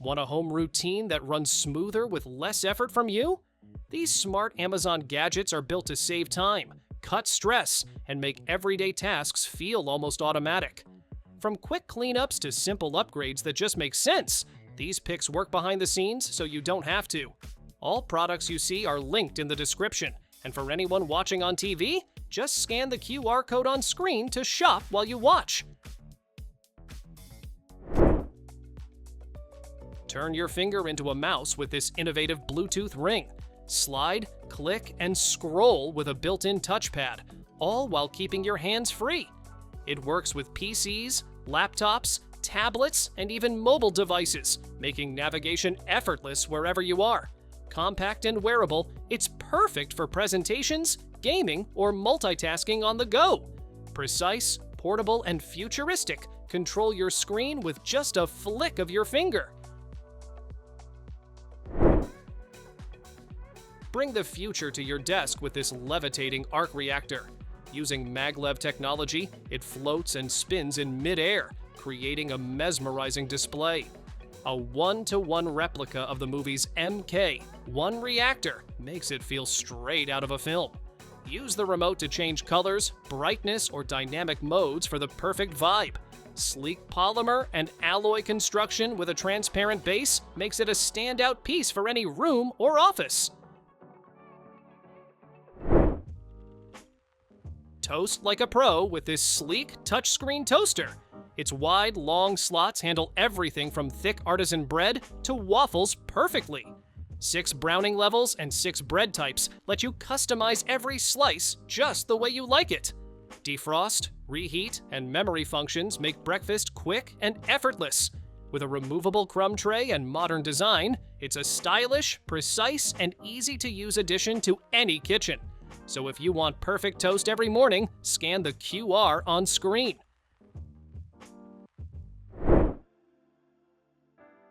Want a home routine that runs smoother with less effort from you? These smart Amazon gadgets are built to save time, cut stress, and make everyday tasks feel almost automatic. From quick cleanups to simple upgrades that just make sense, these picks work behind the scenes so you don't have to. All products you see are linked in the description, and for anyone watching on TV, just scan the QR code on screen to shop while you watch. Turn your finger into a mouse with this innovative Bluetooth ring. Slide, click, and scroll with a built-in touchpad, all while keeping your hands free. It works with PCs, laptops, tablets, and even mobile devices, making navigation effortless wherever you are. Compact and wearable, it's perfect for presentations, gaming, or multitasking on the go. Precise, portable, and futuristic, control your screen with just a flick of your finger. Bring the future to your desk with this levitating arc reactor. Using maglev technology, it floats and spins in mid-air, creating a mesmerizing display. A one-to-one replica of the movie's MK, one reactor, makes it feel straight out of a film. Use the remote to change colors, brightness, or dynamic modes for the perfect vibe. Sleek polymer and alloy construction with a transparent base makes it a standout piece for any room or office. Toast like a pro with this sleek touchscreen toaster. Its wide, long slots handle everything from thick artisan bread to waffles perfectly. 6 browning levels and 6 bread types let you customize every slice just the way you like it. Defrost, reheat, and memory functions make breakfast quick and effortless. With a removable crumb tray and modern design, it's a stylish, precise, and easy-to-use addition to any kitchen. So if you want perfect toast every morning, scan the QR on screen.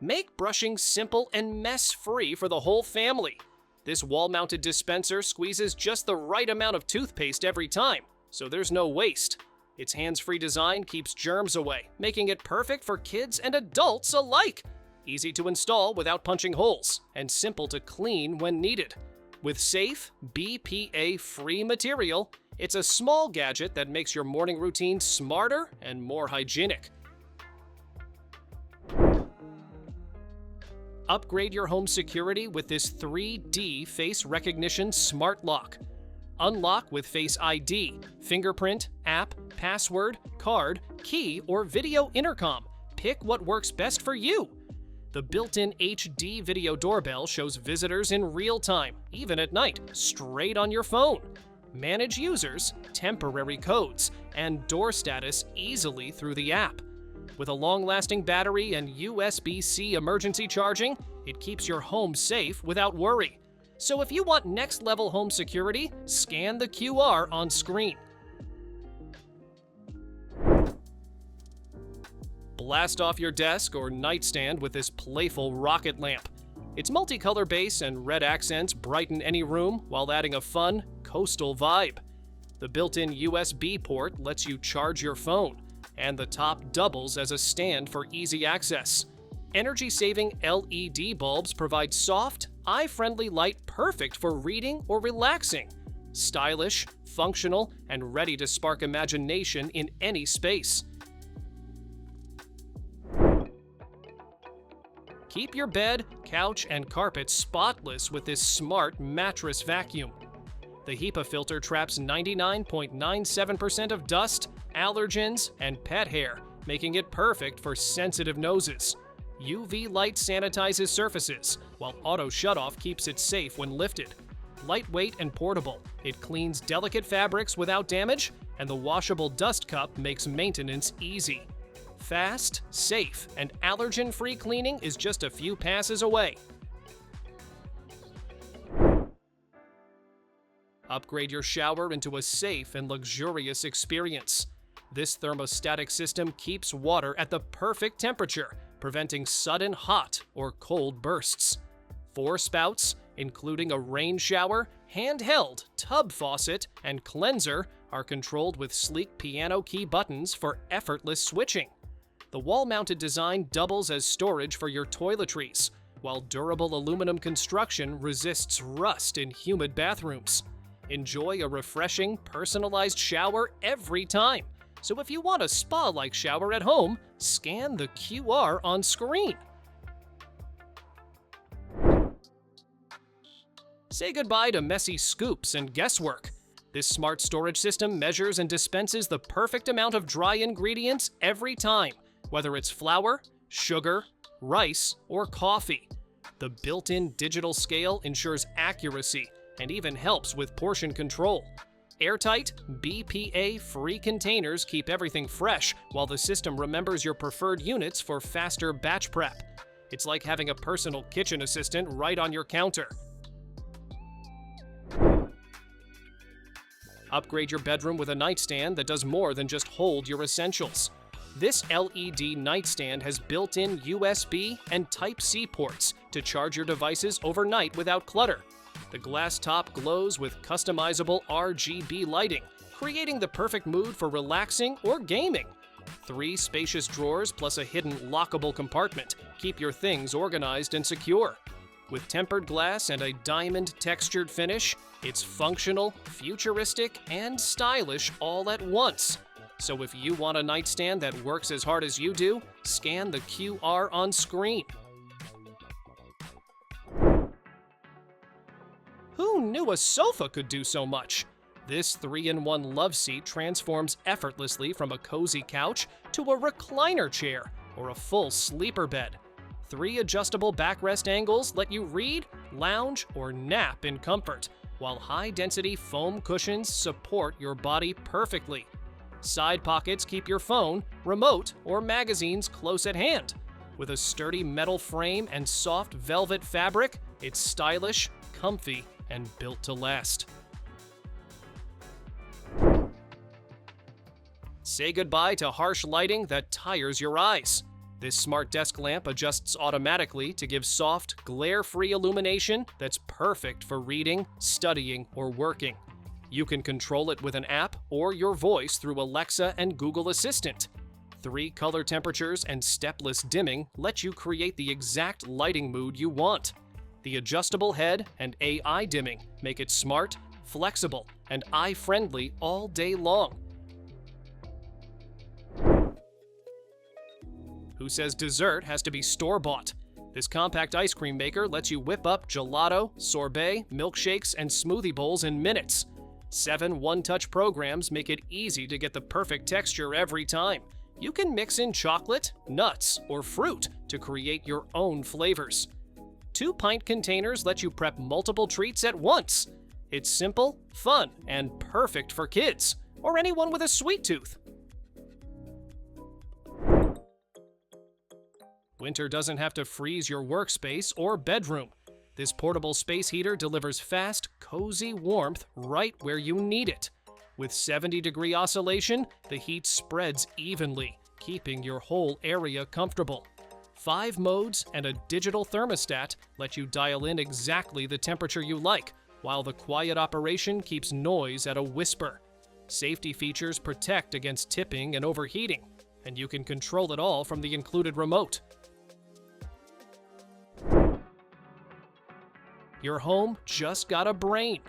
Make brushing simple and mess-free for the whole family. This wall-mounted dispenser squeezes just the right amount of toothpaste every time, so there's no waste. Its hands-free design keeps germs away, making it perfect for kids and adults alike. Easy to install without punching holes, and simple to clean when needed. With safe, BPA-free material, it's a small gadget that makes your morning routine smarter and more hygienic. Upgrade your home security with this 3D face recognition smart lock. Unlock with Face ID, fingerprint, app, password, card, key, or video intercom. Pick what works best for you. The built-in HD video doorbell shows visitors in real time, even at night, straight on your phone. Manage users, temporary codes, and door status easily through the app. With a long-lasting battery and USB-C emergency charging, it keeps your home safe without worry. So if you want next-level home security, scan the QR on screen. Blast off your desk or nightstand with this playful rocket lamp. Its multicolor base and red accents brighten any room while adding a fun, coastal vibe. The built-in USB port lets you charge your phone, and the top doubles as a stand for easy access. Energy-saving LED bulbs provide soft, eye-friendly light perfect for reading or relaxing. Stylish, functional, and ready to spark imagination in any space. Keep your bed, couch, and carpet spotless with this smart mattress vacuum. The HEPA filter traps 99.97% of dust, allergens, and pet hair, making it perfect for sensitive noses. UV light sanitizes surfaces, while auto shutoff keeps it safe when lifted. Lightweight and portable, it cleans delicate fabrics without damage, and the washable dust cup makes maintenance easy. Fast, safe, and allergen-free cleaning is just a few passes away. Upgrade your shower into a safe and luxurious experience. This thermostatic system keeps water at the perfect temperature, preventing sudden hot or cold bursts. 4 spouts, including a rain shower, handheld, tub faucet, and cleanser, are controlled with sleek piano key buttons for effortless switching. The wall-mounted design doubles as storage for your toiletries, while durable aluminum construction resists rust in humid bathrooms. Enjoy a refreshing, personalized shower every time. So if you want a spa-like shower at home, scan the QR on screen. Say goodbye to messy scoops and guesswork. This smart storage system measures and dispenses the perfect amount of dry ingredients every time, whether it's flour, sugar, rice, or coffee. The built-in digital scale ensures accuracy and even helps with portion control. Airtight, BPA-free containers keep everything fresh, while the system remembers your preferred units for faster batch prep. It's like having a personal kitchen assistant right on your counter. Upgrade your bedroom with a nightstand that does more than just hold your essentials. This LED nightstand has built-in USB and Type-C ports to charge your devices overnight without clutter. The glass top glows with customizable RGB lighting, creating the perfect mood for relaxing or gaming. 3 spacious drawers plus a hidden lockable compartment keep your things organized and secure. With tempered glass and a diamond textured finish, it's functional, futuristic, and stylish all at once. So if you want a nightstand that works as hard as you do, scan the QR on screen. Who knew a sofa could do so much? This 3-in-1 Loveseat transforms effortlessly from a cozy couch to a recliner chair or a full sleeper bed. 3 adjustable backrest angles let you read, lounge, or nap in comfort, while high-density foam cushions support your body perfectly. Side pockets keep your phone, remote, or magazines close at hand. With a sturdy metal frame and soft velvet fabric, it's stylish, comfy, and built to last. Say goodbye to harsh lighting that tires your eyes. This smart desk lamp adjusts automatically to give soft, glare-free illumination that's perfect for reading, studying, or working. You can control it with an app or your voice through Alexa and Google Assistant. 3 color temperatures and stepless dimming let you create the exact lighting mood you want. The adjustable head and AI dimming make it smart, flexible, and eye-friendly all day long. Who says dessert has to be store-bought? This compact ice cream maker lets you whip up gelato, sorbet, milkshakes, and smoothie bowls in minutes. 7 one-touch programs make it easy to get the perfect texture every time. You can mix in chocolate, nuts, or fruit to create your own flavors. 2-pint containers let you prep multiple treats at once. It's simple, fun, and perfect for kids or anyone with a sweet tooth. Winter doesn't have to freeze your workspace or bedroom. This portable space heater delivers fast, cozy warmth right where you need it. With 70-degree oscillation, the heat spreads evenly, keeping your whole area comfortable. 5 modes and a digital thermostat let you dial in exactly the temperature you like, while the quiet operation keeps noise at a whisper. Safety features protect against tipping and overheating, and you can control it all from the included remote. Your home just got a brain.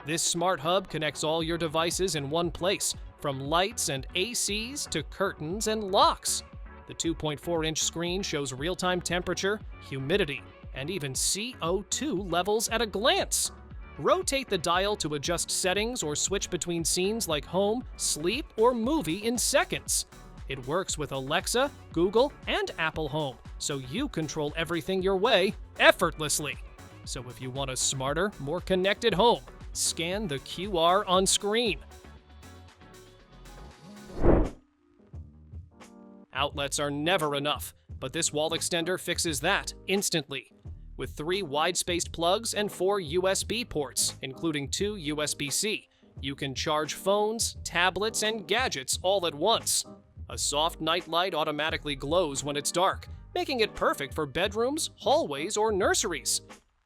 This smart hub connects all your devices in one place, from lights and ACs to curtains and locks. The 2.4-inch screen shows real-time temperature, humidity, and even CO2 levels at a glance. Rotate the dial to adjust settings or switch between scenes like home, sleep, or movie in seconds. It works with Alexa, Google, and Apple Home, so you control everything your way effortlessly. So if you want a smarter, more connected home, scan the QR on screen. Outlets are never enough, but this wall extender fixes that instantly. With 3 wide-spaced plugs and 4 USB ports, including 2 USB-C, you can charge phones, tablets, and gadgets all at once. A soft night light automatically glows when it's dark, making it perfect for bedrooms, hallways, or nurseries.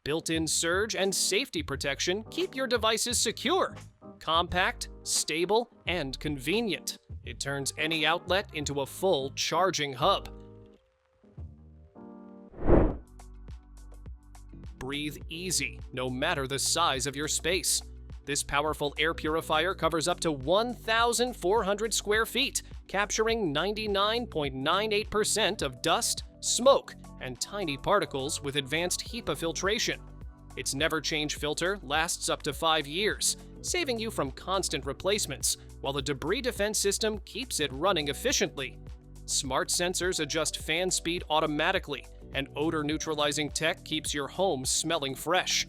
Built-in surge and safety protection keep your devices secure, compact, stable, and convenient. It turns any outlet into a full charging hub. Breathe easy, no matter the size of your space. This powerful air purifier covers up to 1,400 square feet, capturing 99.98% of dust, smoke, and tiny particles with advanced HEPA filtration. Its never-change filter lasts up to 5 years, saving you from constant replacements, while the debris defense system keeps it running efficiently. Smart sensors adjust fan speed automatically, and odor-neutralizing tech keeps your home smelling fresh.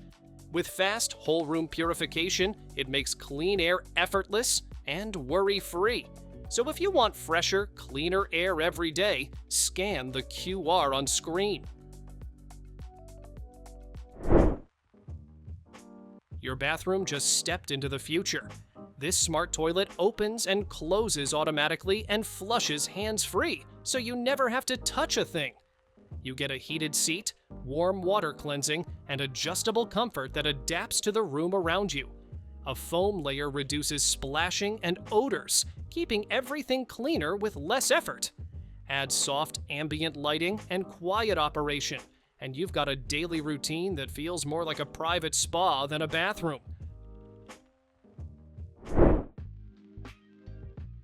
With fast, whole-room purification, it makes clean air effortless and worry-free. So if you want fresher, cleaner air every day, scan the QR on screen. Your bathroom just stepped into the future. This smart toilet opens and closes automatically and flushes hands-free, so you never have to touch a thing. You get a heated seat, warm water cleansing, and adjustable comfort that adapts to the room around you. A foam layer reduces splashing and odors, keeping everything cleaner with less effort. Add soft ambient lighting and quiet operation, and you've got a daily routine that feels more like a private spa than a bathroom.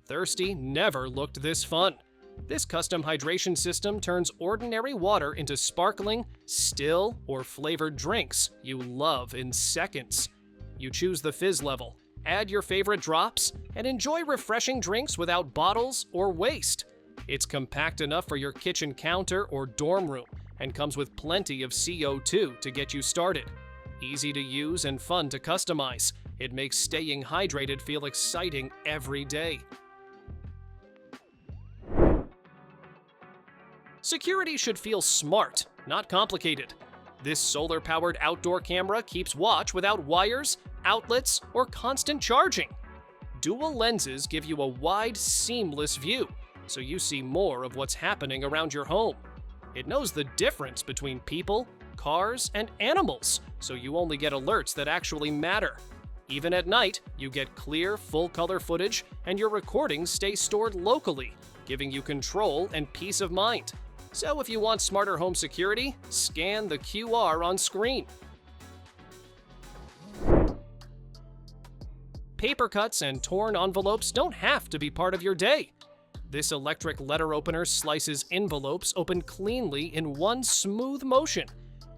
Thirsty never looked this fun. This custom hydration system turns ordinary water into sparkling, still, or flavored drinks you love in seconds. You choose the fizz level, add your favorite drops, and enjoy refreshing drinks without bottles or waste. It's compact enough for your kitchen counter or dorm room, and comes with plenty of CO2 to get you started. Easy to use and fun to customize, it makes staying hydrated feel exciting every day. Security should feel smart, not complicated. This solar-powered outdoor camera keeps watch without wires, outlets, or constant charging. Dual lenses give you a wide, seamless view, so you see more of what's happening around your home. It knows the difference between people, cars, and animals, so you only get alerts that actually matter. Even at night, you get clear, full-color footage, and your recordings stay stored locally, giving you control and peace of mind. So if you want smarter home security, scan the QR on screen. Paper cuts and torn envelopes don't have to be part of your day. This electric letter opener slices envelopes open cleanly in one smooth motion.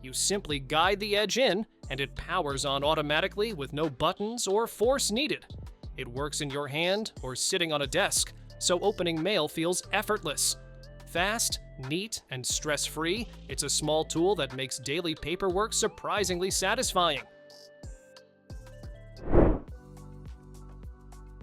You simply guide the edge in, and it powers on automatically with no buttons or force needed. It works in your hand or sitting on a desk, so opening mail feels effortless. Fast, neat, and stress-free, it's a small tool that makes daily paperwork surprisingly satisfying.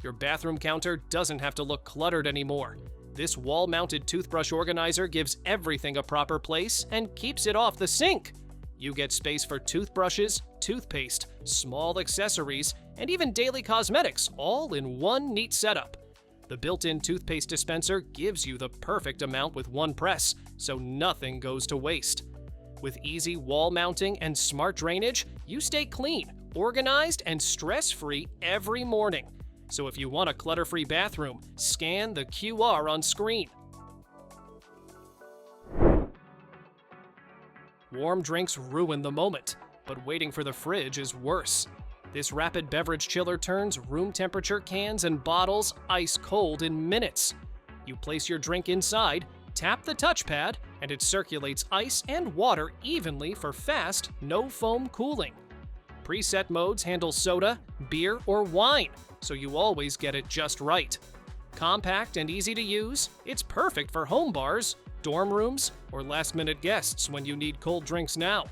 Your bathroom counter doesn't have to look cluttered anymore. This wall-mounted toothbrush organizer gives everything a proper place and keeps it off the sink. You get space for toothbrushes, toothpaste, small accessories, and even daily cosmetics, all in one neat setup. The built-in toothpaste dispenser gives you the perfect amount with one press, so nothing goes to waste. With easy wall mounting and smart drainage, you stay clean, organized, and stress-free every morning. So if you want a clutter-free bathroom, scan the QR on screen. Warm drinks ruin the moment, but waiting for the fridge is worse. This rapid beverage chiller turns room temperature cans and bottles ice cold in minutes. You place your drink inside, tap the touchpad, and it circulates ice and water evenly for fast, no-foam cooling. Preset modes handle soda, beer, or wine, so you always get it just right. Compact and easy to use, it's perfect for home bars, dorm rooms, or last-minute guests when you need cold drinks now.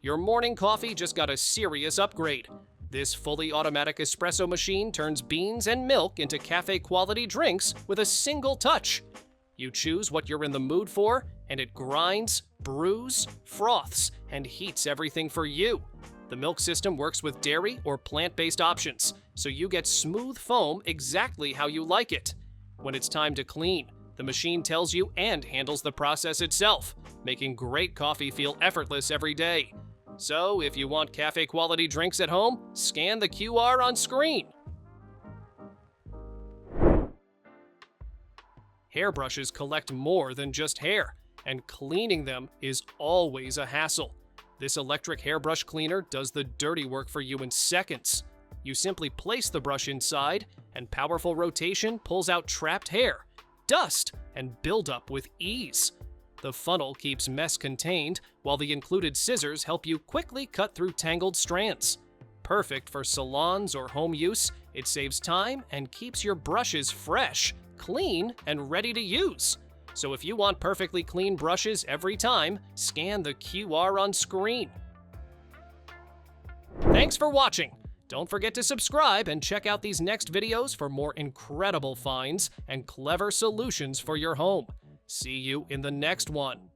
Your morning coffee just got a serious upgrade. This fully automatic espresso machine turns beans and milk into cafe-quality drinks with a single touch. You choose what you're in the mood for, and it grinds, brews, froths, and heats everything for you. The milk system works with dairy or plant-based options, so you get smooth foam exactly how you like it. When it's time to clean, the machine tells you and handles the process itself, making great coffee feel effortless every day. So if you want cafe-quality drinks at home, scan the QR on screen. Hairbrushes collect more than just hair, and cleaning them is always a hassle. This electric hairbrush cleaner does the dirty work for you in seconds. You simply place the brush inside, and powerful rotation pulls out trapped hair, dust, and buildup with ease. The funnel keeps mess contained, while the included scissors help you quickly cut through tangled strands. Perfect for salons or home use, it saves time and keeps your brushes fresh, clean, and ready to use. So if you want perfectly clean brushes every time, scan the QR on screen. Thanks for watching! Don't forget to subscribe and check out these next videos for more incredible finds and clever solutions for your home. See you in the next one.